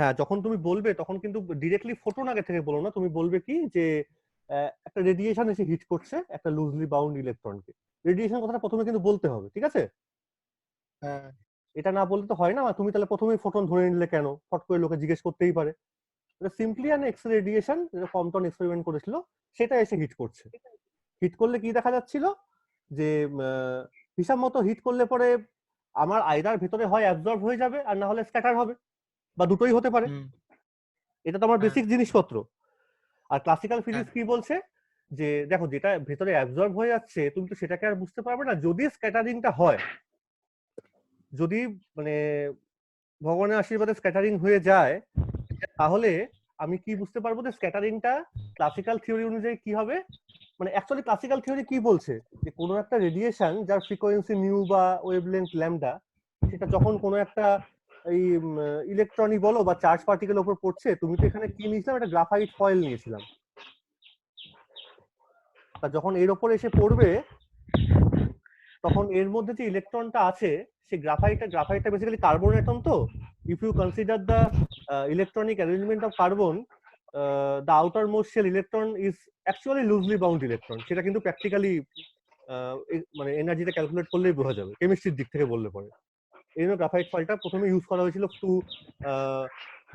হ্যাঁ, যখন তুমি বলবে তখন কিন্তু ডিরেক্টলি ফোটন আগে থেকে বলো না, তুমি বলবে কি যে একটা রেডিয়েশন এসে হিট করছে একটা লুজলি বাউন্ড ইলেকট্রনকে। রেডিয়েশন কথাটা প্রথমে কিন্তু বলতে হবে, ঠিক আছে? হ্যাঁ এটা না বললে তো হয় না। তুমি তাহলে প্রথমেই ফোটন ধরে নিলে কেন, ফট করে লোকে জিজ্ঞেস করতেই পারে। এটা সিম্পলি অ্যান এক্স রেডিয়েশন, যেটা কম্পটন এক্সপেরিমেন্ট করেছিল, সেটা এসে হিট করছে। হিট করলে কি দেখা যাচ্ছিল যে হিসাব মতো হিট করলে পরে আমার আয়দার ভেতরে হয় অ্যাবজর্ব হয়ে যাবে আর না হলে স্ক্যাটার হবে, বা দুটোই হতে পারে। এটা তো আমার হ্যাঁ বেসিক জিনিসপত্র। আর ক্লাসিক্যাল হ্যাঁ ফিজিক্স কি বলছে যে দেখো যেটা ভেতরে অ্যাবজর্ব হয়ে যাচ্ছে তুমি তো সেটাকে আর বুঝতে পারবে না, যদি স্ক্যাটারিংটা হয়। যদি মানে ভগবানের আশীর্বাদে স্ক্যাটারিং হয়ে যায়, তাহলে আমি কি বুঝতে পারবো যে স্ক্যাটারিংটা ক্লাসিক্যাল থিওরি অনুযায়ী কি হবে। মানে অ্যাকচুয়ালি ক্লাসিক্যাল থিওরি কি বলছে যে কোনো একটা রেডিয়েশন যার ফ্রিকোয়েন্সি নিউ বা ওয়েভলেন্থ ল্যামডা, সেটা যখন কোনো একটা এই ইলেকট্রনই বলো বা চার্জ পার্টিকেল উপর পড়ছে, তুমি তো এখানে কি নিয়েছিলাম, একটা গ্রাফাইট ফয়েল নিয়েছিলাম। তা যখন এর ওপর এসে পড়বে তখন এর মধ্যে যে ইলেকট্রনটা আছে সেই গ্রাফাইটটা বেসিক্যালি কার্বন অ্যাটম। তো if you consider the electronic arrangement of carbon, the outermost shell electron is actually loosely bound electron. সেটা কিন্তু প্র্যাকটিক্যালি মানে এনার্জিটা ক্যালকুলেট করলেই বোঝা যাবে কেমিস্ট্রির দিক থেকে বললে পরে। এই জন্য গ্রাফাইট ফয়েলটা প্রথমে ইউজ করা হয়েছিল to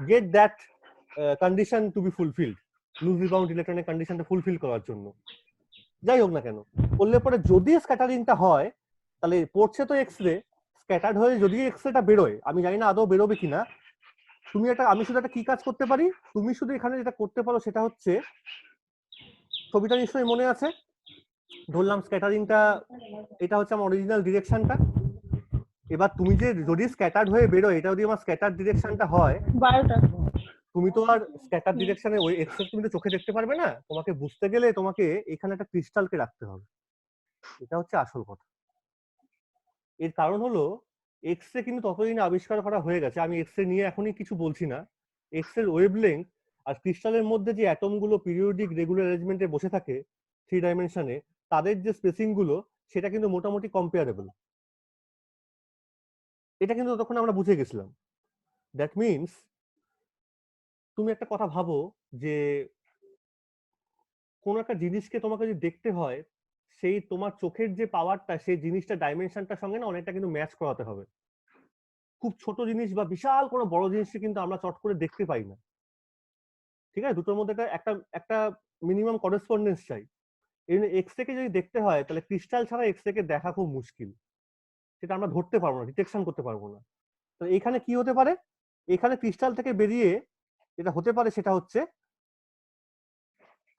get that condition to be fulfilled, loosely bound ইলেকট্রনের কন্ডিশনটা ফুলফিল করার জন্য। যাই হোক না কেন, করলে পরে যদি স্ক্যাটারিংটা হয় তাহলে পড়ছে তো এক্স রে, স্ক্যাটার্ড হয়ে যদি এক্স রেটা বেরোয়, আমি জানি না আদৌ বেরোবে কিনা। আমি শুধু একটা কি কাজ করতে পারি, তুমি শুধু এখানে যেটা করতে পারো সেটা হচ্ছে, ছবিটা নিশ্চয়ই মনে আছে, ধরলাম স্ক্যাটারিংটা এটা হচ্ছে আমার অরিজিনাল ডিরেকশনটা। এবার তুমি যে যদি স্ক্যাটার্ড হয়ে বেরোয়, এটা যদি আমার স্ক্যাটার ডিরেকশনটা হয়, 12টা। তুমি তো আর স্ক্যাটার ডিরেকশনে ওই এক্স রে তুমি তো চোখে দেখতে পারবে না। তোমাকে বুঝতে গেলে তোমাকে এখানে একটা ক্রিস্টালকে রাখতে হবে। এটা হচ্ছে আসল কথা। এর কারণ হলো এক্স রে কিন্তু ততদিন আবিষ্কার করা হয়ে গেছে, আমি এক্স রে নিয়ে এখনই কিছু বলছি না। এক্স রের ওয়েভলেংথ আর ক্রিস্টালের মধ্যে যে অ্যাটম গুলো পিরিয়ডিক রেগুলার অ্যারেঞ্জমেন্টে বসে থাকে 3 ডাইমেনশনে, তাদের যে স্পেসিং গুলো সেটা কিন্তু মোটামুটি কম্পেয়ারেবল। এটা কিন্তু তখন আমরা বুঝে গেছিলাম। দ্যাট মিনস তুমি একটা কথা ভাবো যে কোন একটা জিনিসকে তোমাকে যদি দেখতে হয়, সেই তোমার চোখের যে পাওয়ারটা সেই জিনিসটা ডাইমেনশনটার সঙ্গে না অনেকটা কিন্তু ম্যাচ করাতে হবে। খুব ছোট জিনিস বা বিশাল কোনো বড় জিনিসকে কিন্তু আমরা চট করে দেখতে পাই না, ঠিক আছে? দুটোর মধ্যে একটা একটা মিনিমাম করেসপন্ডেন্স চাই। এই জন্য এক্স রে কে যদি দেখতে হয় তাহলে ক্রিস্টাল ছাড়া এক্স রে কে দেখা খুব মুশকিল, সেটা আমরা ধরতে পারবো না, ডিটেকশন করতে পারবো না। তো এখানে কি হতে পারে, এখানে ক্রিস্টাল থেকে বেরিয়ে যেটা হতে পারে সেটা হচ্ছে,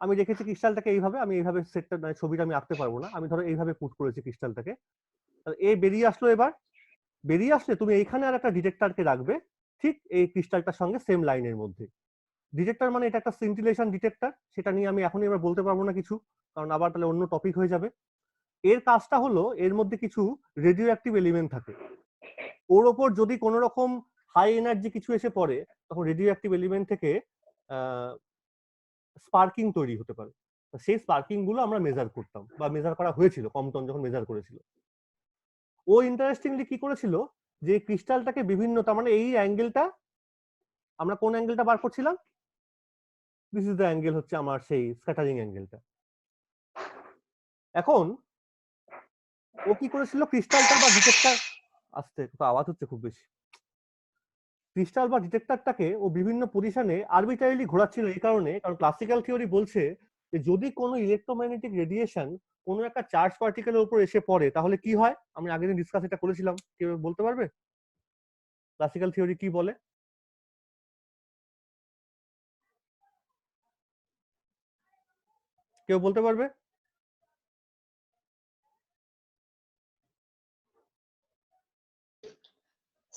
আমি রেখেছি ক্রিস্টালটাকে এইভাবে, আমি এইভাবে সেটটা ছবিটা আমি আঁকতে পারবো না, আমি ধরো এইভাবে পুট করেছি ক্রিস্টালটাকে। এ বেরিয়ে আসলো। এবার বেরিয়ে আসলে তুমি এইখানে আর একটা ডিটেক্টরকে রাখবে ঠিক এই ক্রিস্টালটার সঙ্গে সেম লাইনের মধ্যে। ডিটেক্টর মানে এটা একটা সিন্টিলেশন ডিটেক্টর, সেটা নিয়ে আমি এখনই এবার বলতে পারবো না কিছু, কারণ আবার তাহলে অন্য টপিক হয়ে যাবে। এর কাজটা হলো এর মধ্যে কিছু রেডিও অ্যাক্টিভ এলিমেন্ট থাকে, ওর ওপর যদি কোনো রকম হাই এনার্জি কিছু এসে পড়ে তখন রেডিও অ্যাক্টিভ এলিমেন্ট থেকে স্পার্কিং তৈরি হতে পারে। সেই স্পার্কিং গুলো আমরা মেজার করতাম বা মেজার করা হয়েছিল কম্পটন যখন মেজার করেছিল। ও ইন্টারেস্টিংলি কি করেছিল যে ক্রিস্টালটাকে বিভিন্ন, তার মানে এই অ্যাঙ্গেলটা, আমরা কোন অ্যাঙ্গেলটা বার করছিলাম, দিস ইজ দ্য অ্যাঙ্গেল, হচ্ছে আমার সেই স্ক্যাটারিং অ্যাঙ্গেলটা। এখন ও কি করেছিল, ক্রিস্টালটা বা ডিটেক্টর, আসতে আওয়াজ হচ্ছে খুব বেশি, ক্রিস্টাল বা ডিটেক্টরটাকে ও বিভিন্ন পজিশনে আরবিট্রারিলি ঘোরাচ্ছিল। এই কারণে, কারণ ক্লাসিক্যাল থিওরি বলছে যে যদি কোনো ইলেকট্রোম্যাগনেটিক রেডিয়েশন কোনো একটা চার্জ পার্টিকেলের উপর এসে পড়ে তাহলে কি হয়। আমি আগের দিন ডিসকাস এটা করেছিলাম, কেউ বলতে পারবে ক্লাসিক্যাল থিওরি কি বলে? কেউ বলতে পারবে?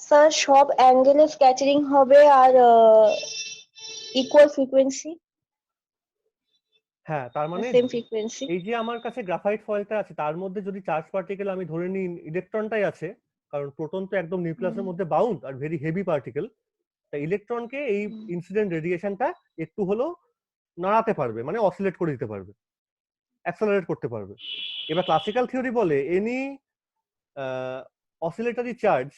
স্যার সব অ্যাঙ্গেলে স্ক্যাটারিং হবে আর ইকুয়াল ফ্রিকোয়েন্সি, হ্যাঁ, তার মানে সেম ফ্রিকোয়েন্সি। এই যে আমার কাছে গ্রাফাইট ফয়েলটা আছে তার মধ্যে যদি চার্জ পার্টিকেল আমি ধরে নিই ইলেকট্রনটাই আছে, কারণ প্রোটন তো একদম নিউক্লিয়াসের মধ্যে bound are very heavy particle, তাই ইলেকট্রনকে এই ইনসিডেন্ট রেডিয়েশনটা একটু হলেও নাড়াতে পারবে, মানে অসিলেট করে দিতে পারবে, অ্যাক্সেলারেট করতে পারবে। এবার ক্লাসিক্যাল থিওরি বলে এনি অসিলেটরি চার্জ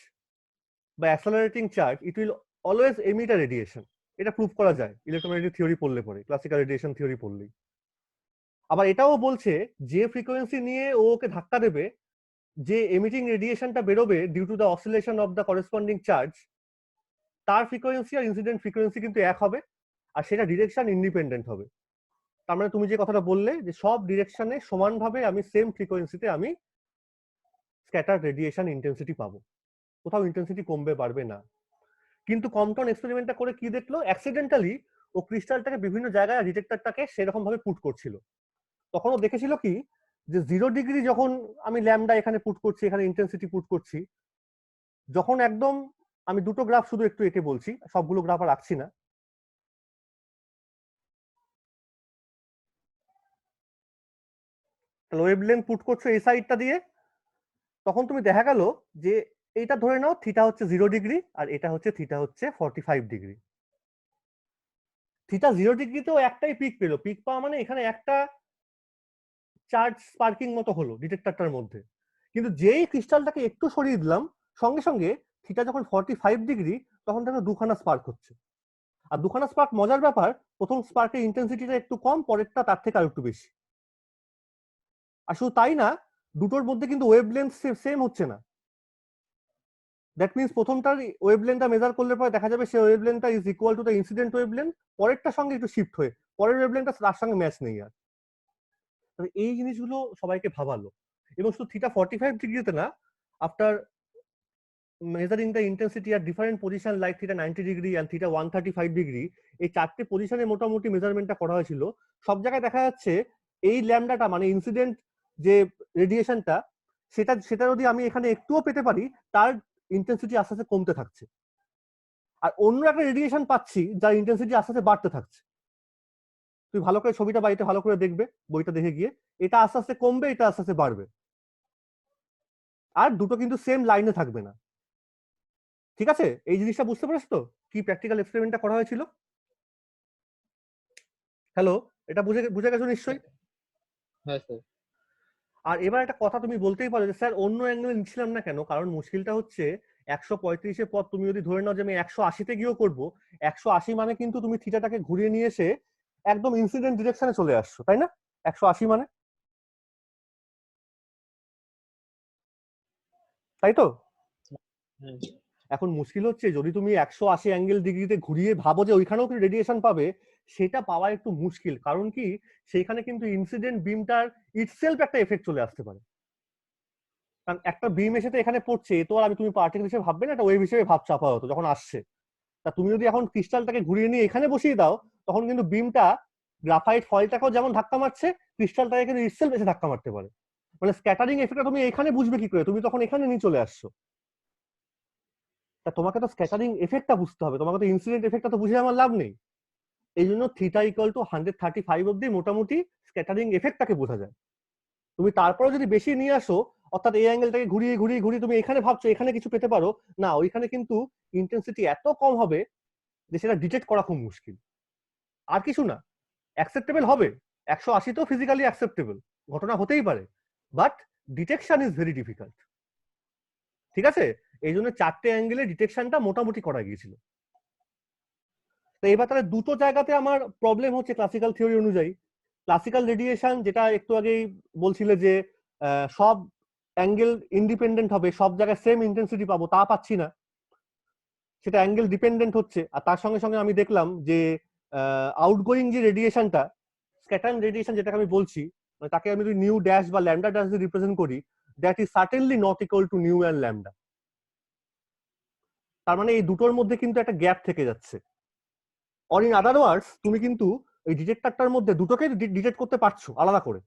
বা accelerating charge it will always emit a radiation, এটা প্রুভ করা যায় ইলেকট্রোম্যাগনেটিক থিওরি পড়লে পরে, ক্লাসিক্যাল রেডিয়েশন থিওরি পড়লেই। আবার এটাও বলছে যে ফ্রিকোয়েন্সি নিয়ে ও ওকে ধাক্কা দেবে, যে এমিটিং রেডিয়েশনটা বেরোবে due to the oscillation of the corresponding charge, তার ফ্রিকোয়েন্সি আর ইনসিডেন্ট ফ্রিকোয়েন্সি কিন্তু এক হবে, আর সেটা ডিরেকশন ইন্ডিপেন্ডেন্ট হবে। তার মানে তুমি যে কথাটা বললে যে সব ডিরেকশনে সমানভাবে আমি সেম ফ্রিকোয়েন্সিতে আমি স্ক্যাটার রেডিয়েশন ইন্টেন্সিটি পাবো, কোথাও ইন্টেন্সিটি কমবে বাড়বে না। কিন্তু কম্পটন এক্সপেরিমেন্টটা করে কি দেখলো, অ্যাক্সিডেন্টালি ও ক্রিস্টালটাকে বিভিন্ন জায়গায় ডিটেক্টরটাকে সেরকম ভাবে পুট করছিল। তখন ও দেখেছিল কি, যে 0 ডিগ্রি যখন আমি ল্যামডা এখানে পুট করছি, এখানে ইন্টেন্সিটি পুট করছি, যখন একদম আমি দুটো গ্রাফ শুধু একটু এঁকে বলছি, সবগুলো গ্রাফ আর রাখছি না, ওয়েভলেন্থ পুট করছো এই সাইডটা দিয়ে, তখন তুমি দেখা গেল যে এইটা ধরে নাও থিটা হচ্ছে 0 ডিগ্রি আর এটা হচ্ছে থিটা হচ্ছে 45 ডিগ্রি। থিটা 0 ডিগ্রিতেও একটাই পিক পেলো, পিক পাওয়া মানে এখানে একটা চার্জ স্পার্কিং মতো হলো ডিটেক্টরটার মধ্যে। কিন্তু যেই ক্রিস্টালটাকে একটু সরিয়ে দিলাম, সঙ্গে সঙ্গে থিটা যখন 45 ডিগ্রি, তখন দেখো দুখানা স্পার্ক হচ্ছে। আর দুখানা স্পার্ক মজার ব্যাপার, প্রথম স্পার্কের ইন্টেন্সিটিটা একটু কম, পরেরটা তার থেকে আর একটু বেশি। আর শুধু তাই না, দুটোর মধ্যে কিন্তু ওয়েভলেন্থ সেম হচ্ছে না। দ্যাট মিনস প্রথমটার ওয়েভলেন্থটা মেজার করলে পরে দেখা যাবে সে ওয়েভলেন্থটা is equal to the incident wavelength, পরেরটার সঙ্গে একটু শিফট হয়ে পরের ওয়েভলেন্থটা তার সঙ্গে ম্যাচ নেই আর। এই জিনিসগুলো সবাইকে ভাবালো। এবং শুধু থিটা 45 ডিগ্রিতে না, after measuring the intensity at different position like theta 90 degree and theta 135 degree, এই চারটে পজিশনে মোটামুটি মেজারমেন্টটা করা হয়েছিল। সব জায়গায় দেখা যাচ্ছে এই ল্যামডাটা মানে ইনসিডেন্ট যে রেডিয়েশনটা, সেটা যদি আমি এখানে একটুও পেতে পারি, তার ইন্টেন্সিটি আস্তে আস্তে কমতে থাকছে। আর অন্য একটা রেডিয়েশন পাচ্ছি যার ইন্টেন্সিটি আস্তে আস্তে বাড়তে থাকছে। তুই ভালো করে ছবিটা বাড়িতে ভালো করে দেখবে, বইটা দেখে গিয়ে, এটা আস্তে আস্তে কমবে, এটা আস্তে আস্তে বাড়বে, আর দুটো কিন্তু সেম লাইনে থাকবে না। ঠিক আছে, এই জিনিসটা বুঝতে পারছ তো, কি প্র্যাকটিক্যাল এক্সপেরিমেন্টটা করা হয়েছিল? হ্যালো, এটা বুঝে গেছো নিশ্চয়ই? হ্যাঁ স্যার। আর এবার একটা কথা তুমি বলতেই পারো যে স্যার অন্য অ্যাঙ্গেলে নিচ্ছিলাম না কেন, কারণ মুশকিলটা হচ্ছে 135-এর পর তুমি যদি ধরে নাও যে আমি 180-তে গিয়েও করবো, 180 মানে কিন্তু তুমি থিটাটাকে ঘুরিয়ে নিয়ে এসে একদম ইনসিডেন্ট ডিরেকশনে চলে আসছো, তাই না? 180 মানে, তাই তো? হ্যাঁ। এখন মুশকিল হচ্ছে যদি তুমি 180 অ্যাঙ্গেল ডিগ্রিতে ঘুরিয়ে ভাবো যে ওইখানেও তুমি রেডিয়েশন পাবে, সেটা পাওয়া একটু মুশকিল। কারণ কি, সেইখানে কিন্তু ইনসিডেন্ট বিমটার ইটসেলফ একটা এফেক্ট চলে আসতে পারে। কারণ একটা বিম এসে তো এখানে পড়ছে, তো আর তুমি পার্টিকেল হিসেবে ভাববে না, একটা ওয়েভ হিসেবে ভাবছো আপাতত যখন আসছে। তা তুমি যদি এখন ক্রিস্টালটাকে ঘুরিয়ে নিয়ে এখানে বসিয়ে দাও, তখন কিন্তু বিমটা গ্রাফাইট ফয়েলটাকেও যেমন ধাক্কা মারছে, ক্রিস্টালটাকে কিন্তু ইটসেলফ এসে ধাক্কা মারতে পারে। মানে স্ক্যাটারিং এফেক্টটা তুমি এখানে বুঝবে কি করে, তুমি তখন এখানে নিয়ে চলে আসছো। তা তোমাকে তো স্ক্যাটারিং এফেক্টটা বুঝতে হবে, তোমাকে তো ইনসিডেন্ট এফেক্টটা তো বুঝে আমার লাভ নেই। এই জন্য থিটা ইকুয়াল টু 135 অব্দি মোটামুটি স্ক্যাটারিং এফেক্টটাকে বোঝা যায়। তুমি তারপরে যদি বেশি নিয়ে আসো, অর্থাৎ এই অ্যাঙ্গেলটাকে ঘুরিয়ে ঘুরিয়ে ঘুরিয়ে তুমি এখানে ভাবছো এখানে কিছু পেতে পারো না, ওইখানে কিন্তু ইন্টেন্সিটি এত কম হবে যে সেটা ডিটেক্ট করা খুব মুশকিল। আর কিছু না, অ্যাকসেপ্টেবল হবে, 180তেও ফিজিক্যালি অ্যাকসেপ্টেবল ঘটনা হতেই পারে, but detection is very difficult. ঠিক আছে, এই জন্য চারটে অ্যাঙ্গেলে ডিটেকশনটা মোটামুটি করা গিয়েছিল। তো এবার তাহলে দুটো জায়গাতে আমার প্রবলেম হচ্ছে ক্লাসিক্যাল থিওরি অনুযায়ী। ক্লাসিক্যাল রেডিয়েশন যেটা একটু আগেই বলছিলে যে সব অ্যাঙ্গেল ইন্ডিপেন্ডেন্ট হবে, সব জায়গায় সেম ইন্টেন্সিটি পাবো, তা পাচ্ছি না, সেটা অ্যাঙ্গেল ডিপেন্ডেন্ট হচ্ছে। আর তার সঙ্গে সঙ্গে আমি দেখলাম যে আউটগোয়িং যে রেডিয়েশনটা, স্ক্যাটার্ন রেডিয়েশন যেটাকে আমি বলছি, মানে তাকে আমি যদি নিউ ড্যাশ বা ল্যামডা ড্যাশ দিয়ে রিপ্রেজেন্ট করি, that is certainly not equal to new and lambda. তার মানে এই দুটোর মধ্যে কিন্তু একটা গ্যাপ থেকে যাচ্ছে। অর ইন আদার ওয়ার্ডস, তুমি কিন্তু এই ডিটেক্টরটার মধ্যে দুটোকে ডিটেক্ট করতে পারছো আলাদা করে।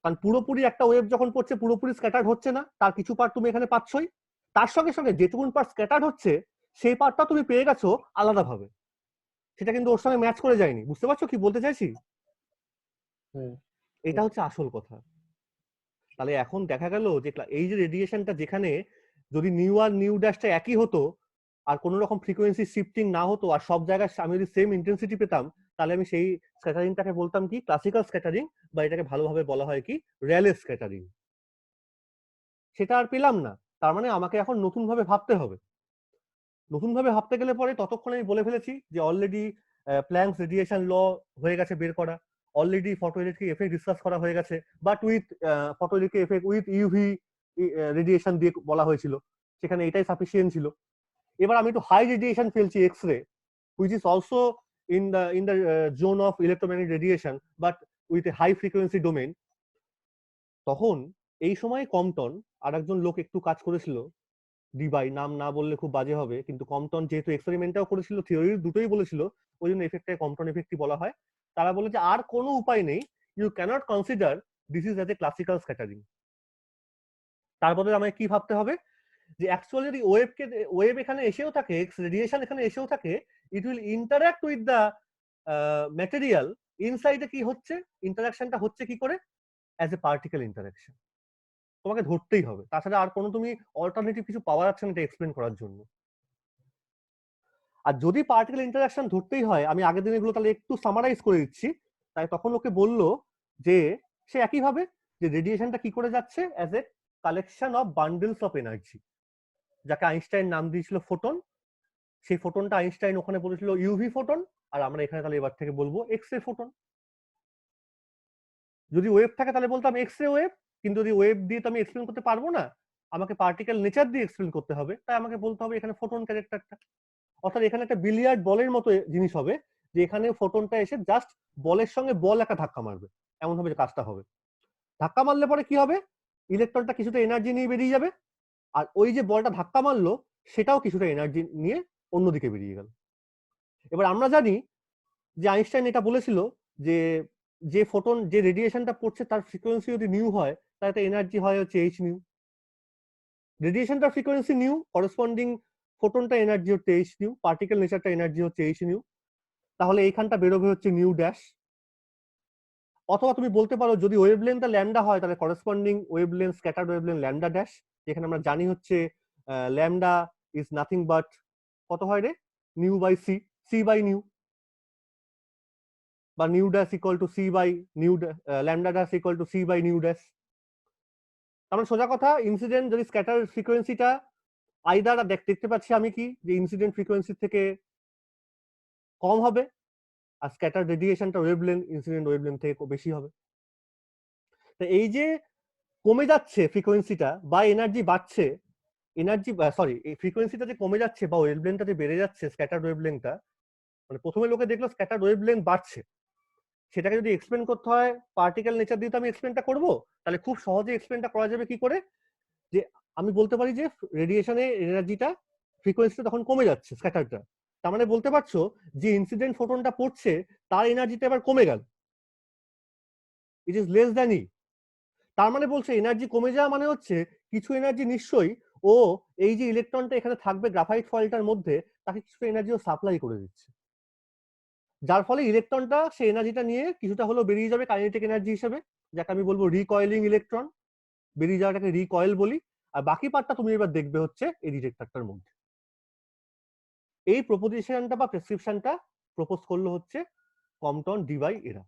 কারণ পুরোপুরি একটা ওয়েভ যখন পড়ছে পুরোপুরি স্ক্যাটার্ড হচ্ছে না, তার কিছু পার্ট তুমি এখানে পাচ্ছই, তার সঙ্গে সঙ্গে যেটুকুন পার্ট স্ক্যাটার্ড হচ্ছে সেই পার্টটা তুমি পেয়ে গেছো আলাদাভাবে, সেটা কিন্তু ওর সঙ্গে ম্যাচ করে যায়নি। বুঝতে পারছো কি বলতে চাইছি? এটা হচ্ছে আসল কথা। তাহলে এখন দেখা গেল যে এই যে রেডিয়েশনটা, যেখানে যদি নিউ আর নিউ ড্যাশটা একই হতো আর কোনো রকম ফ্রিকোয়েন্সি শিফটিং না হতো, আর সব জায়গায় আমি যদি সেম ইন্টেন্সিটি পেতাম, তাহলে আমি সেই স্ক্যাটারিংটাকে বলতাম কি ক্লাসিক্যাল স্ক্যাটারিং, বা এটাকে ভালোভাবে বলা হয় কি রেলে স্ক্যাটারিং। সেটা আর পেলাম না, তার মানে আমাকে এখন নতুন ভাবে ভাবতে হবে। নতুন ভাবে ভাবতে গেলে পরে ততক্ষণে আমি বলে ফেলেছি যে অলরেডি প্ল্যাঙ্কস রেডিয়েশন ল হয়ে গেছে বের করা, অলরেডি ফটোইলেকট্রিক এফেক্ট ডিসকাস করা হয়ে গেছে, but with photoelectric effect with UV radiation দিয়ে বলা হয়েছিল, সেখানে এটাই সাফিসিয়েন্ট ছিল। এবার আমি একটু হাই রেডিয়েশন ফেলছি X ray, which is also in the zone of electromagnetic radiation but with a high frequency domain। তখন এই সময় কম্পটন আর একজন লোক একটু কাজ করেছিল, ডিবাই, নাম না বললে খুব বাজে হবে, কিন্তু কম্পটন যেহেতু এক্সপেরিমেন্টটাও করেছিল, থিওরি দুটোই বলেছিল, ওই জন্য এফেক্টটাকে কম্পটন এফেক্টই বলা হয়। তারা বলে যে আর কোনো উপায় নেই, you can't consider this is as a classical scattering. তার বদলে আমাকে কি ভাবতে হবে, যে অ্যাকচুয়ালি যদি ওয়েভ এখানে এসেও থাকে, এক্স রেডিয়েশন এখানে এসেও থাকে, it will interact with the material ইনসাইডে। কি হচ্ছে ইন্টারাকশনটা হচ্ছে কি করে, অ্যাজ এ পার্টিকেল ইন্টারাকশন। তোমাকে ধরতেই হবে, তাছাড়া আর কোনো তুমি অল্টারনেটিভ কিছু পাওয়া যাচ্ছে না এটা এক্সপ্লেন করার জন্য। আর যদি পার্টিকেল ইন্টারাকশন ধরতেই হয়, আমি আগের দিন এগুলো তাহলে একটু সামারাইজ করে দিচ্ছি। তাই তখন লোকে বলল যে সে একইভাবে যে রেডিয়েশনটা কি করে যাচ্ছে, as a collection of bundles of energy, যাকে আইনস্টাইন নাম দিয়েছিল ফোটন। সেই ফোটনটা আইনস্টাইন ওখানে বলেছিল ইউভি ফোটন, আর আমরা এখানে তাহলে এবার থেকে বলবো এক্স রে ফোটন। যদি ওয়েভ থাকে তাহলে বলতাম এক্স রে ওয়েভ, কিন্তু যদি ওয়েভ দিয়ে তো আমি এক্সপ্লেন করতে পারবো না, আমাকে পার্টিকেল নেচার দিয়ে এক্সপ্লেন করতে হবে, তাই আমাকে বলতে হবে এখানে ফোটন ক্যারেক্টারটা। অর্থাৎ এখানে একটা বিলিয়ার্ড বলের মতো জিনিস হবে, যে এখানে ফোটনটা এসে জাস্ট বলের সঙ্গে বল একটা ধাক্কা মারবে, এমন ভাবে যে কাজটা হবে। ধাক্কা মারলে পরে কি হবে, ইলেকট্রনটা কিছুটা এনার্জি নিয়ে বেরিয়ে যাবে, আর ওই যে বলটা ধাক্কা মারলো সেটাও কিছুটা এনার্জি নিয়ে অন্যদিকে বেরিয়ে গেল। এবার আমরা জানি যে আইনস্টাইন এটা বলেছিল যে যে ফোটন যে রেডিয়েশনটা পড়ছে তার ফ্রিকোয়েন্সি যদি নিউ হয়, তাহলে এনার্জি হয় হচ্ছে এইচ নিউ। রেডিয়েশনটার ফ্রিকোয়েন্সি নিউ, করেসপন্ডিং ফোটনটা এনার্জি হচ্ছে এইচ নিউ, পার্টিকেল নেচারটা এনার্জি হচ্ছে এইচ নিউ, তাহলে এইখানটা বেরোবে হচ্ছে নিউ ড্যাশ। অথবা তুমি বলতে পারো যদি ওয়েভলেন্থটা ল্যামডা হয়, তাহলে corresponding wavelength scattered wavelength lambda dash, যেখানে আমরা জানি হচ্ছে ল্যামডা ইজ নাথিং বাট কত হয় রে, nu by C, C by nu, বা nu dash equal to C by nu, lambda dash equal to C by nu dash. তার সোজা কথা, ইনসিডেন্ট যদি স্ক্যাটার ফ্রিকোয়েন্সিটা আইদার দেখতে পাচ্ছি আমি কি যে ইনসিডেন্ট ফ্রিকোয়েন্সি থেকে কম হবে, আর স্ক্যাটার রেডিয়েশনটা ওয়েভলেন্থ ইনসিডেন্ট ওয়েভলেন্থ থেকে বেশি হবে। তো এই যে কমে যাচ্ছে ফ্রিকোয়েন্সিটা বা এনার্জি বাড়ছে, এনার্জি সরি এই ফ্রিকোয়েন্সিটা যে কমে যাচ্ছে বা ওয়েভলেন্থটা যে বেড়ে যাচ্ছে, স্ক্যাটার ওয়েভলেন্থটা, মানে প্রথমে লোকে দেখলো স্ক্যাটার ওয়েভলেন্থ বাড়ছে, সেটাকে যদি এক্সপ্লেন করতে হয় পার্টিকেল নেচার দিয়ে তো আমি এক্সপ্লেনটা করবো, তাহলে খুব সহজে এক্সপ্লেনটা করা যাবে কি করে, যে আমি বলতে পারি যে রেডিয়েশনের এনার্জিটা ফ্রিকোয়েন্সিটা তখন কমে যাচ্ছে স্ক্যাটারটা, তার মানে বলতে পারছো যে ইনসিডেন্ট ফোটনটা পড়ছে তার এনার্জিটা এবার কমে গেল, ইট ইজ লেস দ্যান ই। তার মানে বলছে এনার্জি কমে যাওয়া মানে হচ্ছে কিছু এনার্জি নিশ্চয়ই ও এই যে ইলেকট্রনটা এখানে থাকবে গ্রাফাইট ফয়েলটার মধ্যে, তাকে কিছু এনার্জিও সাপ্লাই করে দিচ্ছে, যার ফলে ইলেকট্রনটা সেই এনার্জিটা নিয়ে কিছুটা হলেও বেরিয়ে যাবে কাইনেটিক এনার্জি হিসেবে, যাকে আমি বলবো রিকয়েলিং ইলেকট্রন, বেরিয়ে যাওয়াটাকে রিকয়েল বলি। আর বাকি পার্টটা তুমি এবার দেখবে হচ্ছে এই ডিটেক্টরটার মধ্যে। এই প্রপোজিশনটা বা প্রেসক্রিপশনটা প্রপোজ করলো হচ্ছে কম্পটন, ডিবাই এরা।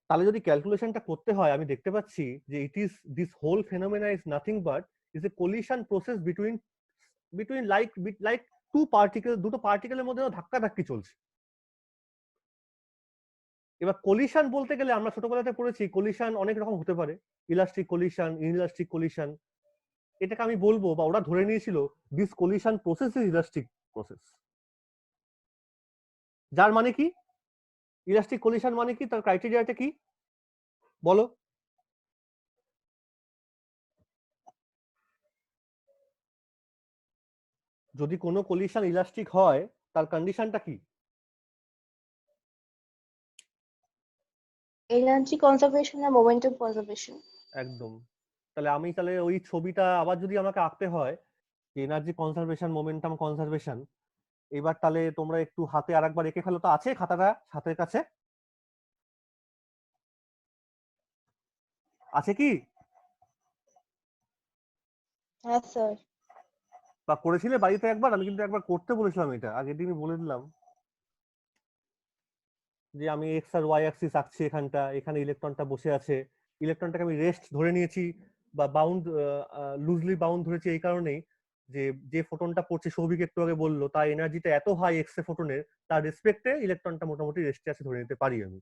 তাহলে যদি ক্যালকুলেশনটা করতে হয়, আমি দেখতে পাচ্ছি যে it is this whole phenomena is nothing but is a collision process between like দুটো পার্টিকেলের মধ্যে ধাক্কাধাক্কি চলছে। এবার কলিশন বলতে গেলে আমরা ছোটবেলাতে পড়েছি কলিশন অনেক রকম হতে পারে, ইলাস্টিক কলিশন, ইনইলাস্টিক কলিশন। এটাকে আমি বলবো বা ওরা ধরে নিয়েছিল this collision process is elastic process. যার মানে কি, ইলাস্টিক কলিশন মানে কি, তার ক্রাইটেরিয়াটা কি বলো? যদি কোনো কলিশন ইলাস্টিক হয় তার কন্ডিশনটা কি? এনার্জি কনজারভেশন আর মোমেন্টাম কনজারভেশন। একদম। তাহলে ওই ছবিটা আবার যদি আমাকে আঁকতে হয়, এনার্জি কনজারভেশন, মোমেন্টাম কনজারভেশন, এবার তাহলে তোমরা একটু হাতে আরেকবার এঁকে ফেলো তো, আছে খাতাটা হাতের কাছে? আছে কি? হ্যাঁ স্যার। বা করেছিলে বাড়িতে একবার? আমি কিন্তু একবার করতে বলেছিলাম, এটা আগের দিনই বলে দিলাম যে আমি এক্স আর ওয়াই অ্যাক্সিস আঁকছি, এখানটা এখানে ইলেকট্রনটা বসে আছে, ইলেকট্রনটাকে আমি রেস্ট ধরে নিয়েছি বা বাউন্ড, লুজলি বাউন্ড ধরেছি এই কারণেই যে যে ফোটনটা পড়ছে, সৌভিক একটু আগে বললো, তার এনার্জিটা এত হাই এক্স রে ফোটনের, তার রেসপেক্টে ইলেকট্রনটা মোটামুটি রেস্টে আছে ধরে নিতে পারি আমি,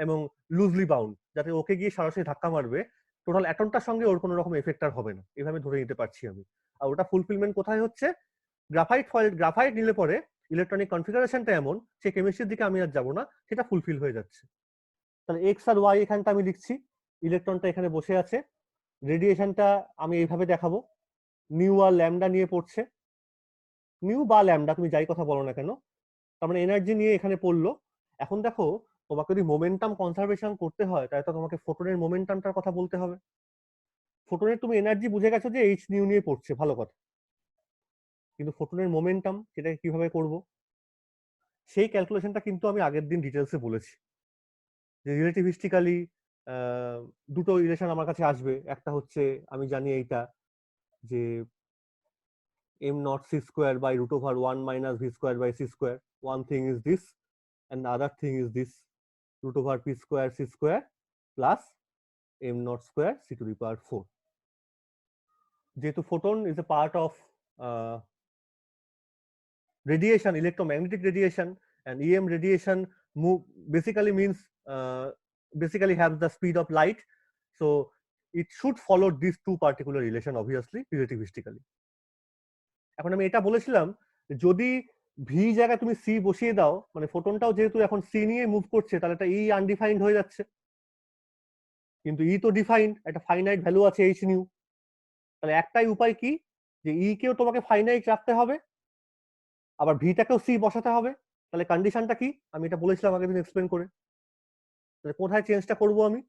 এবং লুজলি বাউন্ড, যাতে ওকে গিয়ে সরাসরি ধাক্কা মারবে টোটাল অ্যাটমটার সঙ্গে ওর কোনো রকম এফেক্ট আর হবে না, এভাবে ধরে নিতে পারছি আমি। আর ওটা ফুলফিলমেন্ট কোথায় হচ্ছে? গ্রাফাইট ফয়েল, গ্রাফাইট নিলে পরে ইলেকট্রনিক কনফিগারেশনটা এমন, সে কেমিস্ট্রির দিকে আমি আর যাবো না, সেটা ফুলফিল হয়ে যাচ্ছে। তাহলে এক্স আর ওয়াই এখানটা আমি লিখছি, ইলেকট্রনটা এখানে বসে আছে, রেডিয়েশনটা আমি এইভাবে দেখাবো, নিউ আর ল্যামডা নিয়ে পড়ছে, নিউ বা ল্যামডা তুমি যাই কথা বলো না কেন, তার মানে এনার্জি নিয়ে এখানে পড়লো। এখন দেখো, তোমাকে যদি মোমেন্টাম কনজারভেশন করতে হয়, তাহলে তো তোমাকে ফোটনের মোমেন্টামটার কথা বলতে হবে। ফোটনের তুমি এনার্জি বুঝে গেছো যে এইচ নিউ নিয়ে পড়ছে, ভালো কথা, কিন্তু ফোটনের মোমেন্টাম সেটাকে কিভাবে করব, সেই ক্যালকুলেশনটা কিন্তু আমি আগের দিন ডিটেলসে বলেছি, যে রিলেটিভিস্টিক্যালি দুটো রিলেশন আমার কাছে আসবে। একটা হচ্ছে আমি জানি এইটা, যে m naught c square by root over 1 minus v square by c square. One thing is this and the other thing is this, root over p square c square plus m naught square c to the power 4. যেহেতু photon is a part of radiation, electromagnetic radiation, and EM radiation basically means basically have the speed of light, so it should follow these two particular relation, obviously relativistically. এখন আমি এটা বলেছিলাম, যদি V জায়গায় তুমি C বসিয়ে দাও, মানে ফোটনটাও যেহেতু এখন সি নিয়ে মুভ করছে, তাহলে এটা ই আনডিফাইন্ড হয়ে যাচ্ছে, কিন্তু ই তো ডিফাইন্ড, একটা ফাইনাইট ভ্যালু আছে এইচ নিউ। তাহলে একটাই উপায় কি, যে ই কেও তোমাকে ফাইনাইট রাখতে হবে, আবার ভিটাকেও সি বসাতে হবে। তাহলে কন্ডিশনটা কি, আমি এটা বলেছিলাম আগের দিন এক্সপ্লেন করে। তাহলে কোথায় চেঞ্জটা করব আমি?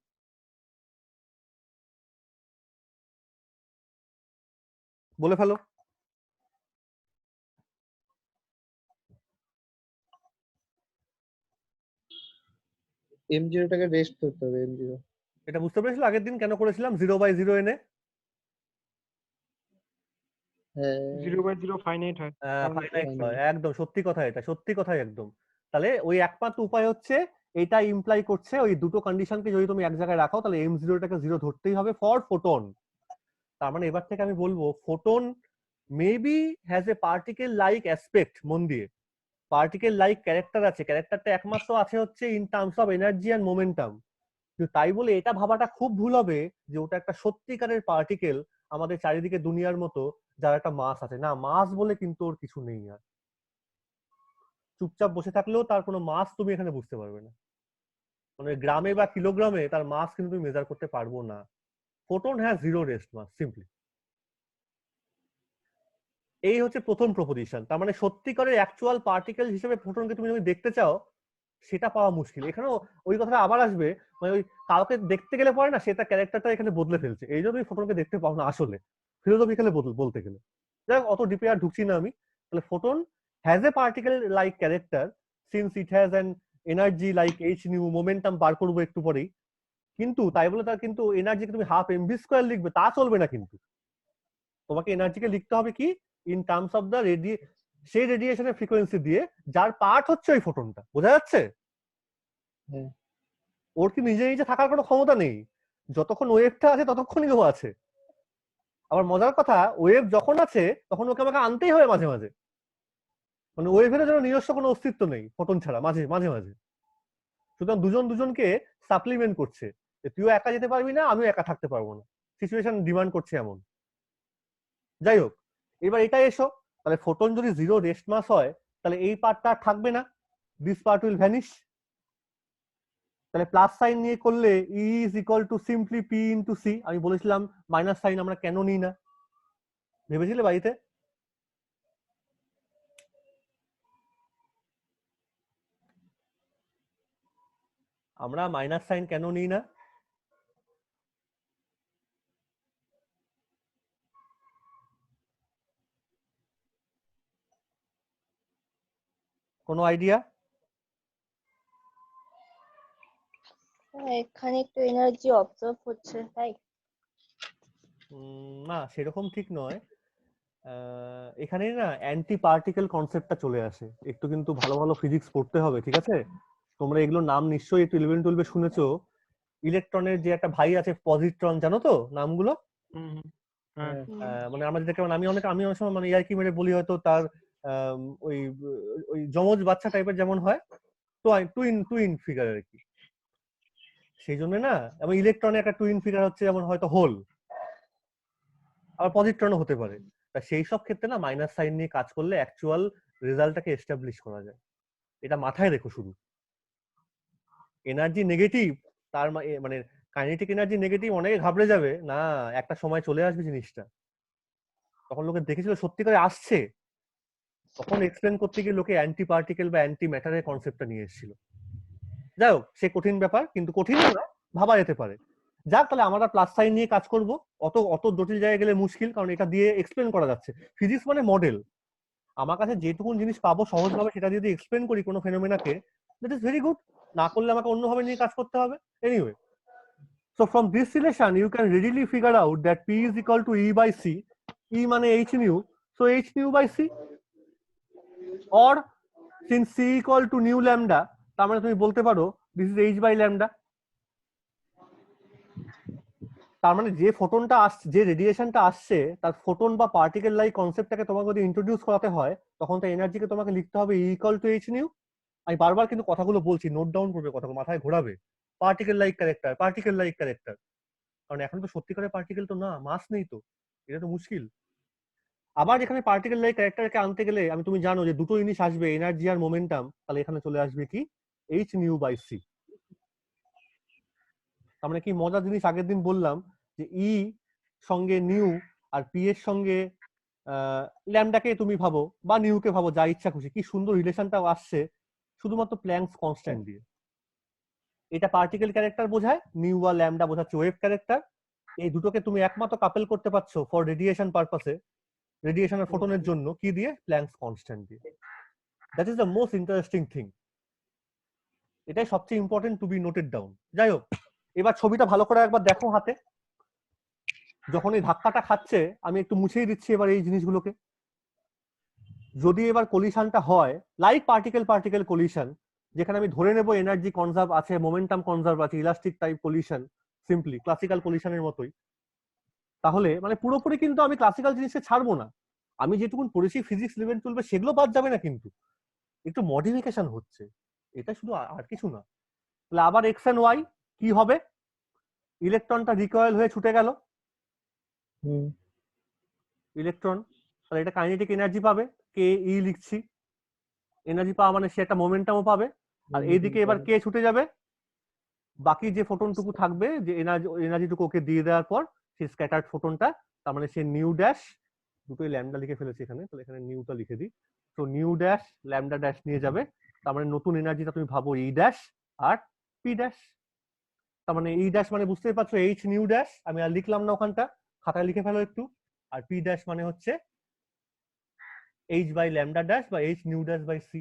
বলে ফেলো। M0 টাকে রেস্ট করতে হবে, M0। এটা বুঝতে পেরেছিল আগের দিন কেন করেছিলাম 0/0 এনে? হ্যাঁ 0/0 ফাইনাইট হয়, কারণ ফাইনাইট finite। হয়, একদম সত্যি কথা, এটা সত্যি কথা একদম। তাহলে ওই একমাত্র উপায় হচ্ছে, এটা ইমপ্লাই করছে ওই দুটো কন্ডিশনকে যদি তুমি এক জায়গায় রাখো, তাহলে m0টাকে 0 ধরতেই হবে ফর ফোটন। তার মানে এবার থেকে আমি বলবো photon maybe has a particle like aspect, মন দিয়ে, পার্টিকেল লাইক ক্যারেক্টার আছে, ক্যারেক্টারটা একমাত্র আছে হচ্ছে in terms of energy and momentum. কিন্তু তাই বলে এটা ভাবাটা খুব ভুল হবে যে ওটা একটা সত্যিকারের পার্টিকেল আমাদের চারিদিকে দুনিয়ার মতো, যার একটা মাস আছে। না, মাস বলে কিন্তু ওর কিছু নেই। আর চুপচাপ বসে থাকলেও তার কোনো মাস তুমি এখানে বুঝতে পারবে না, মানে গ্রামে বা কিলোগ্রামে তার মাস কিন্তু তুমি মেজার করতে পারবো না। Photon has zero rest mass, simply. এই হচ্ছে প্রথম প্রপোজিশন। তার মানে সত্যিকারের অ্যাকচুয়াল পার্টিকেল হিসেবে ফোটনকে তুমি যদি দেখতে চাও, সেটা পাওয়া মুশকিল। এখানেও ওই কথাটা আবার আসবে, মানে ওই কাউকে দেখতে গেলে পরে না, সে তার ক্যারেক্টারটা এখানে বদলে ফেলছে, এই জন্য তুমি ফোটনকে দেখতে পাও না আসলে, ফিলোসফিক্যালি বলতে গেলে। যাই হোক, অত ডিপে আর ঢুকছি না আমি। তাহলে photon has a particle like character since it has an energy like H nu, momentum বার করবো একটু পরেই। কিন্তু তাই বলে তার কিন্তু এনার্জিকে তুমি হাফ এমভি স্কোয়ার লিখবে তা চলবে না, কিন্তু তোমাকে এনার্জিকে লিখতে হবে কি, ইন টার্মস অফ দ্য সেই রেডিয়েশনের ফ্রিকোয়েন্সি দিয়ে, যার পার্ট হচ্ছে ওই ফোটনটা। বোঝা যাচ্ছে? হ্যাঁ। ওর কি নিজে নিজে থাকার কোনো ক্ষমতা নেই, যতক্ষণ ওয়েভটা আছে ততক্ষণই ও আছে। আবার মজার কথা, ওয়েভ যখন আছে তখন ওকে আমাকে আনতেই হবে মাঝে মাঝে, মানে ওয়েভের জন্য নিজস্ব কোনো অস্তিত্ব নেই ফোটন ছাড়া, মাঝে মাঝে মাঝে। সুতরাং দুজন দুজনকে সাপ্লিমেন্ট করছে, যে তুইও একা যেতে পারবি না, আমিও একা থাকতে পারবো না, সিচুয়েশন ডিমান্ড করছে এমন। যাই হোক, এবার এটা এসো, তাহলে ফোটন যদি জিরো রেস্ট মাস হয়, তাহলে এই পার্টটা থাকবে না, দিস পার্ট উইল ভ্যানিশ। তাহলে প্লাস সাইন নিয়ে করলে E is equal to simply P into C. আমি বলেছিলাম মাইনাস সাইন আমরা কেন নিই না, ভেবেছিলে বাড়িতে? আমরা মাইনাস সাইন কেন নিই না? কোনো আইডিয়া? এখানে একটু এনার্জি অবজার্ভ হচ্ছে, তাই। না, সেরকম ঠিক নয়। এখানে না অ্যান্টি পার্টিকেল কনসেপ্টটা চলে আসে একটু, কিন্তু ভালো ভালো ফিজিক্স পড়তে হবে, ঠিক আছে? তোমরা এগুলো নাম নিশ্চয়ই একটু 11-12 শুনেছো। ইলেকট্রনের যে একটা ভাই আছে পজিট্রন, জানো তো নামগুলো? হ্যাঁ মানে আমরা যেটাকে আমি অনেক সময় মানে ইয়ার্কি মেরে বলি হয়তো তার ওই ওই যমজ বাচ্চা টাইপের যেমন হয় টুইন ফিগার আর কি। সেই জন্য না, এবং ইলেকট্রনে একটা টুইন ফিগার হচ্ছে যেমন হয়তো হোল, আবার পজিট্রনও হতে পারে। তা সেই সব ক্ষেত্রে না মাইনাস সাইন নিয়ে কাজ করলে অ্যাকচুয়াল রেজাল্টটাকে এস্টাবলিশ করা যায়। এটা মাথায় রেখো শুধু। এনার্জি নেগেটিভ তার মানে কাইনেটিক এনার্জি নেগেটিভ অনেকে ঘাবড়ে যাবে না, একটা সময় চলে আসবে জিনিসটা, তখন লোকে দেখেছিল সত্যিকারে আসছে, তখন এক্সপ্লেন করতে গিয়ে লোকে অ্যান্টি পার্টিকেল বা অ্যান্টি ম্যাটারের কনসেপ্টটা নিয়ে এসেছিল। যাই হোক, সে কঠিন ব্যাপার, কিন্তু কঠিন না, ভাবা যেতে পারে। যাক, তাহলে আমরা প্লাস সাইন নিয়ে কাজ করব। অত জটিল জায়গায় গেলে মুশকিল, কারণ এটা দিয়ে এক্সপ্লেন করা যাচ্ছে। ফিজিক্স মানে মডেল, আমার কাছে যেটুকুন জিনিস পাবো সহজভাবে সেটা যদি এক্সপ্লেন করি কোনো ফেনোমেনাকে, দ্যাট ইজ ভেরি গুড। না করলে আমাকে অন্যভাবে নিয়ে কাজ করতে হবে। Anyway, so from this relation you can readily figure out that P is equal to E by C. E মানে h nu, so h nu by C, or since C equal to nu lambda, তার মানে তুমি বলতে পারো this is h by lambda। তার মানে যে ফোটনটা আসছে, যে রেডিয়েশনটা আসছে, তার ফোটন বা পার্টিকেল লাইক কনসেপ্টটাকে তোমাকে যদি ইন্ট্রোডিউস করাতে হয়, তখন তো এনার্জিকে তোমাকে লিখতে হবে E equal to h nu। আমি বারবার কিন্তু কথাগুলো বলছি, নোট ডাউন করবে, কথাগুলো মাথায় ঘোরাবে। Particle like character, particle like character, কারণ এখন তো সত্যিকারের পার্টিকেল তো না, মাস নেই তো, এটা তো মুশকিল। আবার এখানে পার্টিকেল লাইক ক্যারেক্টারকে আনতে গেলে তুমি জানো যে দুটো জিনিস আসবে, এনার্জি আর মোমেন্টাম, তাহলে এখানে চলে আসবে কি h nu by c। তার মানে কি মজার জিনিস আগের দিন বললাম যে ই সঙ্গে নিউ আর পি এর সঙ্গে ল্যামডাকে তুমি ভাবো বা নিউকে ভাবো, যা ইচ্ছা খুশি, কি সুন্দর রিলেশনটাও আসছে শুধুমাত্র প্ল্যাঙ্কস কনস্ট্যান্ট দিয়ে। এটা পার্টিকেল ক্যারেক্টার বোঝায়, নিউ বা ল্যামডা বোঝাচ্ছে ওয়েভ ক্যারেক্টার। এই দুটোকে তুমি একমাত্র কাপেল করতে পারছো ফর রেডিয়েশন পারপাসে, রেডিয়েশনের ফোটনের জন্য, কি দিয়ে? প্ল্যাঙ্কস কনস্ট্যান্ট দিয়ে। That is the most interesting thing, এটাই সবচেয়ে important to be noted down. যাই হোক, এবার ছবিটা ভালো করে একবার দেখো হাতে। যখন এই ধাক্কাটা খাচ্ছে, আমি একটু মুছেই দিচ্ছি এবার এই জিনিসগুলোকে। যদি এবার কলিশনটা হয় লাইক পার্টিকেল পার্টিকেল কলিশন, যেখানে আমি ধরে নেব এনার্জি কনজার্ভ আছে, মোমেন্টাম কনজার্ভ আছে, elastic type collision, simply classical কলিশনের মতোই, তাহলে মানে পুরোপুরি কিন্তু আমি ক্লাসিক্যাল জিনিসকে ছাড়বো না। আমি যেটুকুন পড়েছি ফিজিক্স 11 12 সেগুলো বাদ যাবে না, কিন্তু একটু মডিফিকেশন হচ্ছে, এটা শুধু আর কিছু না। তাহলে আবার এক্স এন্ড ওয়াই কি হবে? ইলেকট্রনটা রিকয়েল হয়ে ছুটে গেল, ইলেকট্রন, তাহলে এটা কাইনেটিক এনার্জি পাবে, কে ই লিখছি। এনার্জি পাওয়া মানে সে একটা মোমেন্টামও পাবে। আর এইদিকে এবার কে ছুটে যাবে, বাকি যে ফোটনটুকু থাকবে, যে এনার্জিটুকু ওকে দিয়ে দেওয়ার পর সেই স্ক্যাটার্ড ফোটনটা, তার মানে সে নিউ ড্যাশ, দুটোই ল্যামডা লিখে ফেলেছি এখানে, তাহলে এখানে নিউটা লিখে দিই। তো নিউ ড্যাশ ল্যামডা ড্যাশ নিয়ে যাবে, তার মানে নতুন এনার্জিটা তুমি ভাবো ই ড্যাশ আর পি ড্যাশ। তার মানে ই ড্যাশ মানে বুঝতেই পারছো এইচ নিউ ড্যাশ, আমি আর লিখলাম না ওখানটা, খাতায় লিখে ফেলো একটু। আর পি ড্যাশ মানে হচ্ছে এইচ বাই ল্যামডা ড্যাশ বা H nu dash by C.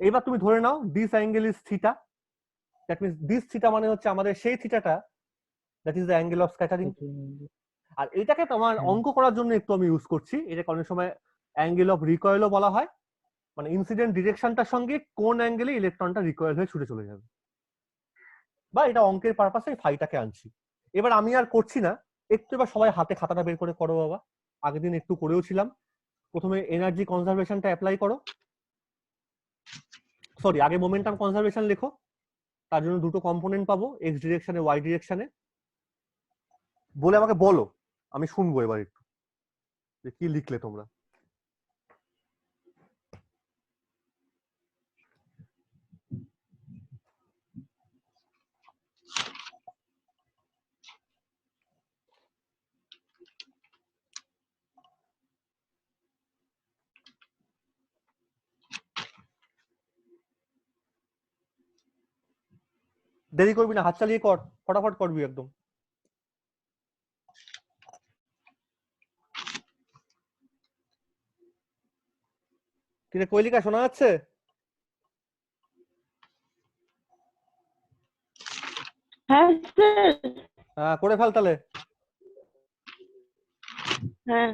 এবার তুমি ধরে নাও this angle is theta, that means this theta মানে হচ্ছে আমাদের সেই থিটাটা, that is the angle of scattering. আর এটাকে তোমার অঙ্ক করার জন্য একটু আমি ইউজ করছি, এটাকে অনেক সময় অ্যাঙ্গেল অফ রিকয়েলও বলা হয়, মানে ইনসিডেন্ট ডিরেকশনটার সঙ্গে কোন অ্যাঙ্গেলে ইলেকট্রনটা রিকয়েল হয়ে ছুটে চলে যাবে, বা এটা অঙ্কের পারপাসে ফাইটাকে আনছি। এবার আমি আর করছি না, একটু এবার সবাই হাতে খাতাটা বের করে করো বাবা, আগের দিন একটু করেও ছিলাম। প্রথমে এনার্জি কনজারভেশনটা অ্যাপ্লাই করো, সরি আগে মোমেন্টাম কনজারভেশন লেখো, তার জন্য দুটো কম্পোনেন্ট পাবো, এক্স ডিরেকশনে ওয়াই ডিরেকশনে। বলে আমাকে বলো, আমি শুনবো এবার একটু যে কি লিখলে তোমরা। দেরি করবি না, হাত চালিয়ে কর, ফটাফট করবি একদম। কিরে কৈলিকা, শোনা যাচ্ছে? হ্যাঁ স্যার। হ্যাঁ করে ফেল তাহলে। হ্যাঁ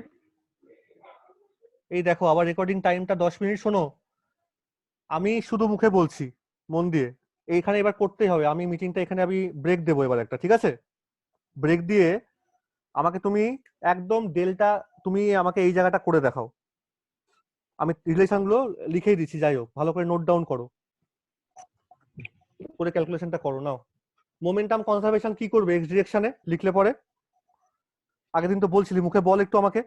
এই দেখো আবার রেকর্ডিং টাইমটা 10 মিনিট। শোনো, আমি শুধু মুখে বলছি, মন দিয়ে এইখানে এবার করতেই হবে। আমি মিটিংটা এখানে আমি ব্রেক দেবো এবার একটা, ঠিক আছে? ব্রেক দিয়ে আমাকে তুমি একদম ডেল্টা, তুমি আমাকে এই জায়গাটা করে দেখাও। আমি রিলেশন গুলো লিখেই দিচ্ছি, যাই হোক ভালো করে নোট ডাউন করো, করে ক্যালকুলেশনটা করো। নাও, মোমেন্টাম কনজারভেশন কি করবে এক্স ডিরেকশনে লিখলে পরে? আগের দিন তো বলছিলি, মুখে বল একটু আমাকে।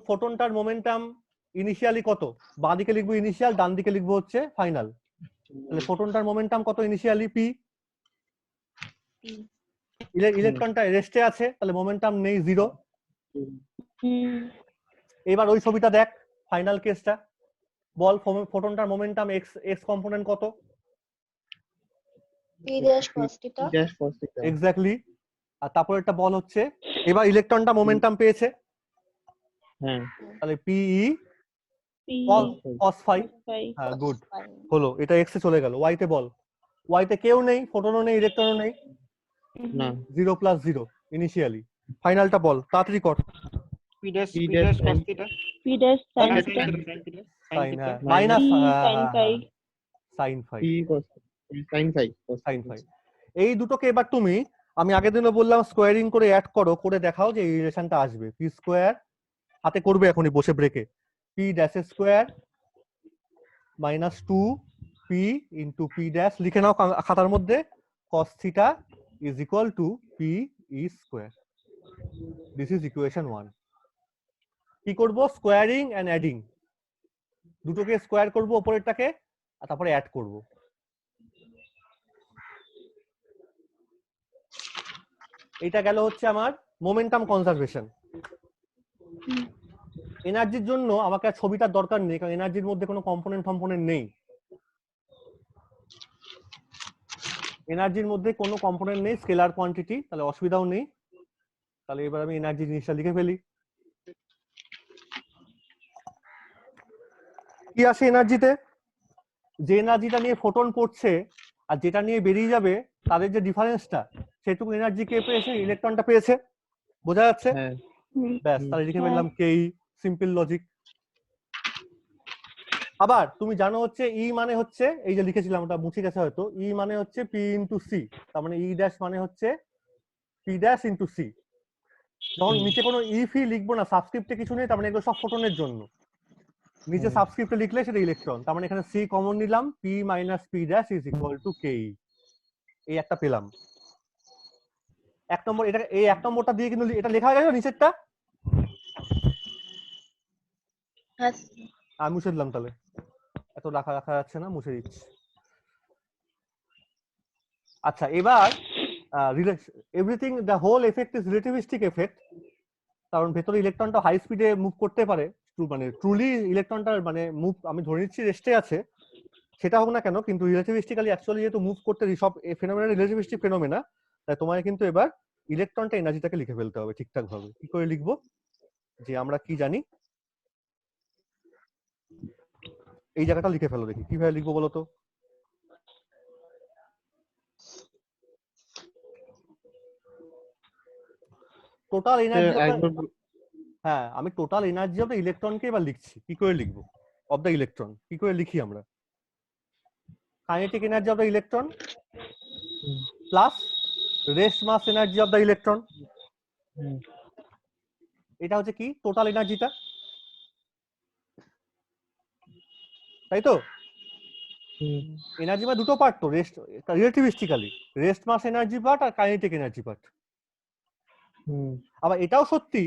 ফোটনটার মোমেন্টাম ইনিশিয়ালি কত? বাঁ দিকে লিখবো ইনিশিয়াল, ডান দিকে লিখবো হচ্ছে ফাইনাল। তাহলে ফোটনটার মোমেন্টাম কত ইনিশিয়ালি? পি। ইলেকট্রনটা রেস্টে আছে, তাহলে মোমেন্টাম নেই, 0। এবার ওই ছবিটা দেখ, ফাইনাল কেসটা বল। ফোটনটার মোমেন্টাম এক্স এক্স কম্পোনেন্ট কত? p dash cos theta dash cos theta। Exactly. আর তারপর একটা বল হচ্ছে, এবার ইলেকট্রনটা মোমেন্টাম পেয়েছে, হ্যাঁ তাহলে পিই P cos phi। হ্যাঁ, গুড, হলো। এটা এক্স এ চলে গেল। ওয়াই তে বল। ওয়াই তে কেউ নেই, ফোটনও নেই, ইলেকট্রনও নেই, না 0 + 0 ইনিশিয়ালি। ফাইনালটা বল, তাড়াতাড়ি কর। P dash P P dash dash cos and theta P dash sin sin theta theta sin theta sine, হ্যাঁ, minus minus P sin phi sine phi, P cos sin phi cos sine theta। Phi. এই দুটোকে এবার তুমি, আমি আগের দিনও বললাম, squaring করে অ্যাড করো, করে দেখাও যে এই রিলেশনটা আসবে। পি স্কোয়ার হাতে করবে এখনই বসে ব্রেকে, P dash square -2 P into P dash, লিখে নাও খাতার মধ্যে, cos theta is equal two P E square. This is equation 1। কি করব? স্কোয়ারিং এন্ড অ্যাডিং, দুটোকে স্কোয়ার করব উপরেরটাকে, আর তারপরে অ্যাড করব। এটা গেল হচ্ছে আমার মোমেন্টাম কনজারভেশন। এনার্জির জন্য আমাকে আর ছবিটার দরকার নেই, কারণ এনার্জির মধ্যে কোনো কম্পোনেন্ট নেই। এনার্জির মধ্যে কোনো কম্পোনেন্ট নেই, স্কেলার কোয়ান্টিটি, তাহলে অসুবিধাও নেই। তাহলে এবার আমি এনার্জি জিনিসটা লিখে ফেলি। কি আসে এনার্জিতে? যে এনার্জিটা নিয়ে ফোটন পড়ছে আর যেটা নিয়ে বেরিয়ে যাবে, তাদের যে ডিফারেন্সটা, সেটুকু এনার্জি কে পেয়েছে? ইলেকট্রনটা পেয়েছে। বোঝা যাচ্ছে? হ্যাঁ ব্যাস, তাহলে লিখে ফেললাম কেই। Simple logic. আবার তুমি জানো হচ্ছে ই মানে হচ্ছে, এই যে লিখেছিলাম ওটা মুছে গেছে হয়তো, ই মানে হচ্ছে পি ইন্টু সি, তার মানে ই ড্যাশ মানে হচ্ছে পি ড্যাশ ইন্টু সি। যখন নিচে কোনো ই ফি লিখবো না, সাবস্ক্রিপ্টে কিছু নেই, তার মানে এগুলো সব ফোটনের জন্য। নিচে সাবস্ক্রিপ্টে লিখলে সেটা ইলেকট্রন, তার মানে এখানে সি কমন নিলাম, P minus P dash is equal two কেই। এই একটা পেলাম। এক নম্বর, এটা এই এক নম্বরটা দিয়ে কিন্তু এটা লেখা হয়ে গেল নিচেরটা। হ্যাঁ আমি মুছে দিলাম, তাহলে এত রাখা রাখা যাচ্ছে না, মুছে দিচ্ছি। আচ্ছা, এবার everything the whole effect is relativistic effect, কারণ ভেতরে ইলেকট্রনটা হাই স্পিডে মুভ করতে পারে, মানে ট্রুলি ইলেকট্রনটা মানে মুভ, আমি ধরে নিচ্ছি রেস্টে আছে, সেটা হোক না কেন, কিন্তু রিলেটিভিস্টিক্যালি অ্যাকচুয়ালি যেহেতু মুভ করতে, সব ফেনোমেনা রিলেটিভিস্টিক ফেনোমেনা, তাই তোমায় কিন্তু এবার ইলেকট্রনটা এনার্জিটাকে লিখে ফেলতে হবে ঠিকঠাক ভাবে। কি করে লিখবো? যে আমরা কি জানি, এই জায়গাটা লিখে ফেলো, দেখি কিভাবে লিখবো বলো তো। টোটাল এনার্জি, হ্যাঁ, আমি টোটাল এনার্জি অফ দ্য ইলেকট্রনকে এবার লিখছি। কি করে লিখবো? অফ দ্য ইলেকট্রন কি করে লিখি আমরা? Kinetic energy of the electron plus rest mass energy of the electron. এটা হচ্ছে কি? টোটাল এনার্জিটা, তাই তো? এনার্জি মানে দুটো পার্ট তো, rest রিলেটিভিস্টিক্যালি, rest mass energy part আর কাইনেটিক এনার্জি পার্ট। আবার এটাও সত্যি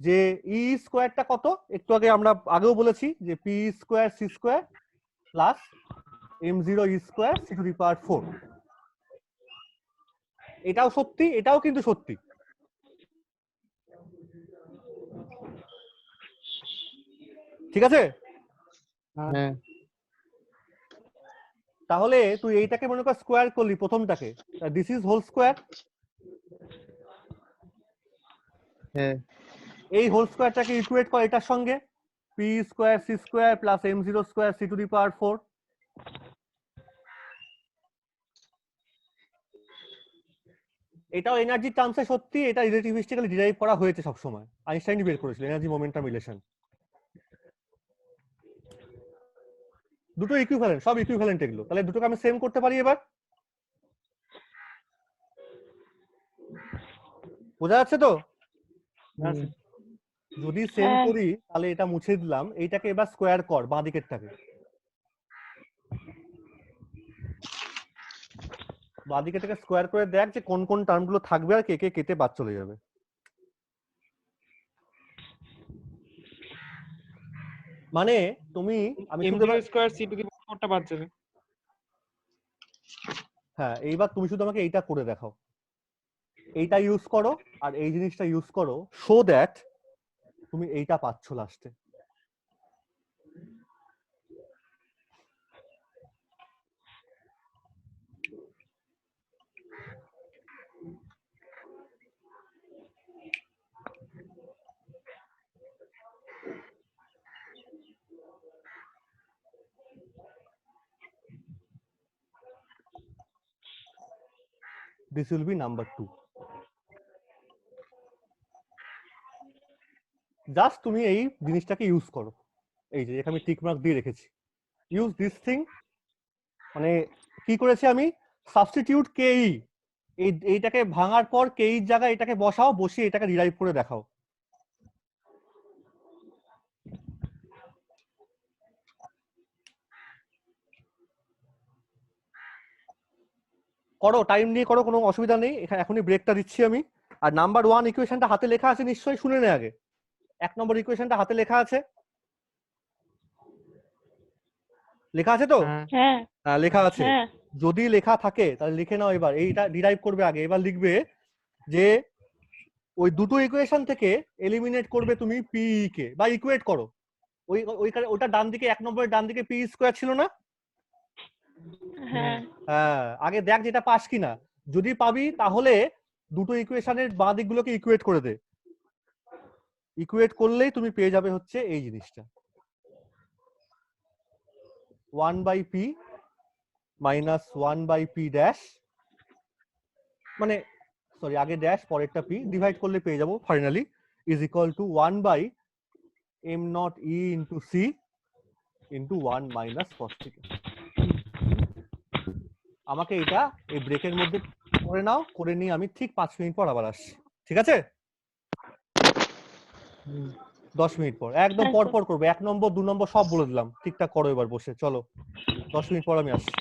যে ই স্কোয়ারটা কত, একটু আগে আমরা আগেও বলেছি যে P square C square plus m0 E square C to the power 4। এটাও সত্যি, এটাও কিন্তু সত্যি। ঠিক আছে? হ্যাঁ তাহলে তুই এইটাকে মনে কর স্কোয়ার করলি, প্রথমটাকে, দিস ইজ হোল স্কোয়ার। হ্যাঁ এই হোল স্কোয়ারটাকে ইকুয়েট কর এটার সঙ্গে, P square C square plus m0 square C to the power 4। এটাও এনার্জি টার্মসে সত্যি, এটা রিলেটিভিস্টিক্যালি ডিরাইভ করা হয়েছে সব সময়, আইনস্টাইনই বের করেছিল এনার্জি মোমেন্টাম রিলেশন। দুটো ইকুইভ্যালেন্ট, সব ইকুইভ্যালেন্ট এগুলো। তাহলে দুটোকে আমি সেম করতে পারি এবার। বোঝা যাচ্ছে তো? হ্যাঁ স্যার। যদি সেম হ্যাঁ। করি তাহলে এটা মুছে দিলাম, এইটাকে এবার স্কোয়ার কর বাঁ দিকেরটাকে। বাঁ দিকে থেকে স্কোয়ার করে দেখ যে কোন কোন টার্ম গুলো থাকবে আর কে কে কেটে বাদ চলে যাবে। মানে তুমি আমি শুধু m0 square c to the power 4টা বাদ যাবে। হ্যাঁ, এইবার তুমি শুধু আমাকে এইটা করে দেখাও, এইটা ইউজ করো আর এই জিনিসটা ইউজ করো, সো দ্যাট তুমি এইটা পাচ্ছ লাস্টে। This will be number 2. Just তুমি এই জিনিসটাকে ইউজ করো, এই যে এখানে আমি টিক মার্ক দিয়ে রেখেছি, ইউজ দিস থিং। মানে কি করেছি আমি, সাবস্টিটিউট কেই, এইটাকে ভাঙার পর কেই জায়গায় এটাকে বসাও, বসিয়ে এটাকে ডিরাইভ করে দেখাও। করো, টাইম নিয়ে করো, কোনো অসুবিধা নেই, এখানে এখনই ব্রেকটা দিচ্ছি আমি। আর নাম্বার 1 ইকুয়েশনটা হাতে লেখা আছে নিশ্চয়ই, শুনে নে আগে। 1 নম্বর ইকুয়েশনটা হাতে লেখা আছে, লেখা আছে তো? হ্যাঁ হ্যাঁ লেখা আছে। হ্যাঁ যদি লেখা থাকে তাহলে লিখে নাও। এবার এইটা ডিরাইভ করবে আগে। এবার লিখবে যে ওই দুটো ইকুয়েশন থেকে এলিমিনেট করবে তুমি পি কে, বা ইকুয়েট করো। ওইটা ডান দিকে, 1 নম্বরের ডান দিকে পি স্কোয়ার ছিল না? হ্যাঁ হ্যাঁ, আগে দেখ যেটা পাস কিনা। যদি পাবি তাহলে দুটো ইকুয়েশনের বাঁ দিকগুলোকে ইকুয়েট করে দে। ইকুয়েট করলেই তুমি পেয়ে যাবে হচ্ছে এই জিনিসটা, 1/p মাইনাস 1/p ড্যাশ, মানে সরি আগে ড্যাশ পরেরটা p, ডিভাইড করলে পেয়ে যাবো finally, is equal two 1/m0e into c into 1 minus cos theta. আমাকে এটা এই ব্রেকের মধ্যে করে নাও, করে নিয়ে আমি ঠিক 5 মিনিট পর আবার আসছি, ঠিক আছে? 10 মিনিট পর একদম হ্যাঁ, পর স্যার। পর করবো, 1 নম্বর 2 নম্বর সব বলে দিলাম, ঠিকঠাক করো এবার বসে, চলো 10 মিনিট পর আমি আসছি।